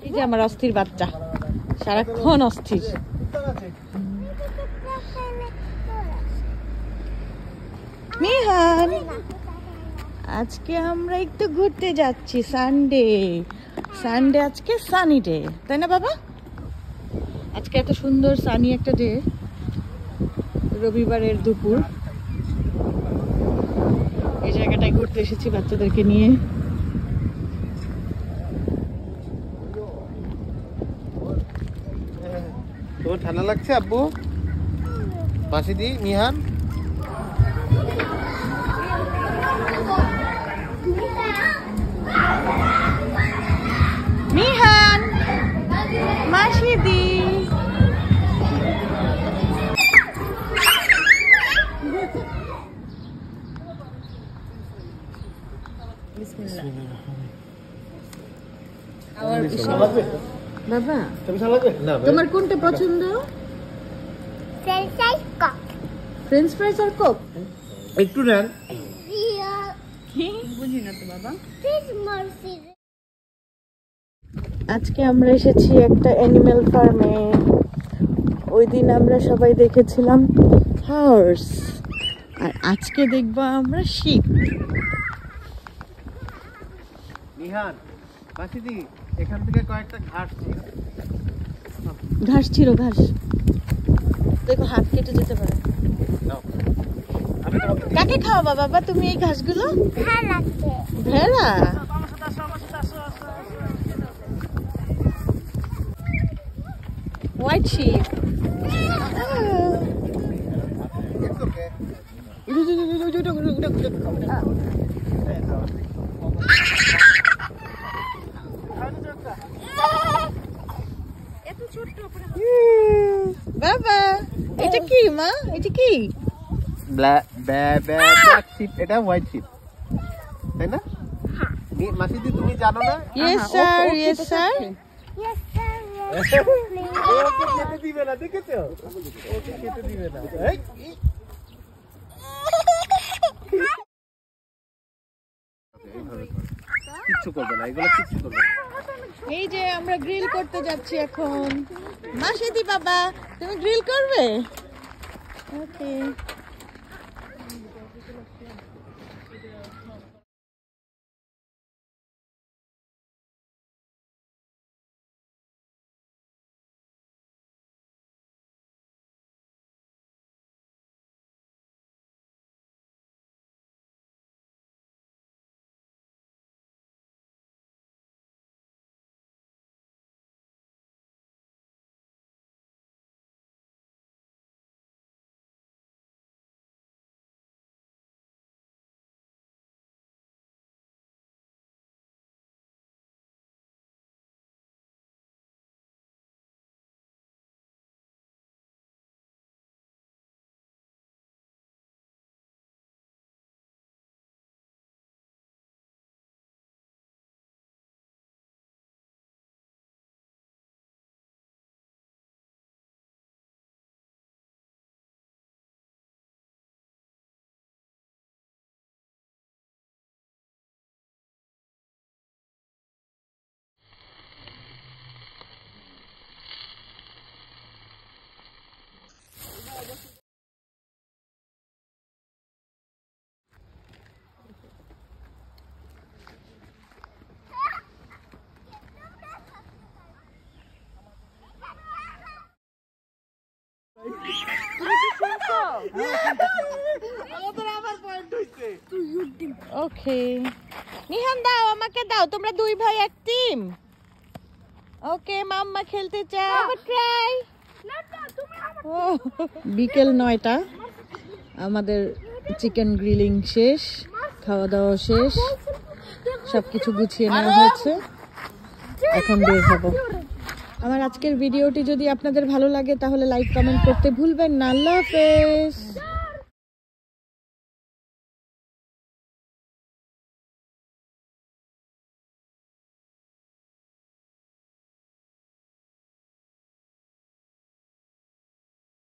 এই যে আমার অস্থির বাচ্চা, সারাক্ষণ অস্থির। মিহান, আজকে আমরা একটু ঘুরতে যাচ্ছি। সানডে আজকে সানি ডে, তাই না বাবা? আজকে এত সুন্দর সানি একটা ডে, রবিবারের দুপুর। এই জায়গাটায় ঘুরতে এসেছি বাচ্চাদেরকে নিয়ে। তোমার ঠান্ডা লাগছে আব্বু? মাসি দি, মিহান মিহান, মাসি দি। বাবা, তোমার কোনটা পছন্দ? ফ্রেঞ্চ ফ্রাইস আর কোক? একটু নেন। বুঝি না তো বাবা। আজকে আমরা এসেছি একটা অ্যানিমেল ফার্মে। ওই দিন আমরা সবাই দেখেছিলাম হর্স, আর আজকে দেখবো আমরা শিপ। মিহান, মাসি দি, এখান থেকে কয়েকটা ঘাস ছিল। ঘাস ছিল, ঘাস দেখো, হাত কেটে যেতে পারে। কাকে খাওয়াবা বাবা তুমি এই ঘাসগুলো? ভেড়া? White sheep. বাবা, এটা কি মা? এটা কি? ব্ল্যাক শিপ, এটা হোয়াইট শিপ, তাই না? মাসি দি, তুমি জানো না? Yes sir, yes sir. ওকে খেতে দিবে না, দেখেছো? ওকে খেতে দিবে না। কিচ্ছু করবে না, এগুলো কিচ্ছু করবে না। এই যে আমরা গ্রিল করতে যাচ্ছি এখন। মাসিদি বাবা, তুমি গ্রিল করবে? ওকে। ওকে, নিহান দাও, আমাকে দাও। তোমরা দুই ভাই এক টিম। ওকে, মাম্মা খেলতে চাও? ট্রাই। বিকেল 9টা, আমাদের চিকেন গ্রিলিং শেষ, খাওয়া দাওয়া শেষ, সবকিছু গুছিয়ে নেওয়া হয়েছে। এখন বের হব। আমার আজকের ভিডিওটি যদি আপনাদের ভালো লাগে তাহলে লাইক কমেন্ট করতে ভুলবেন না। আল্লাহ হাফেজ।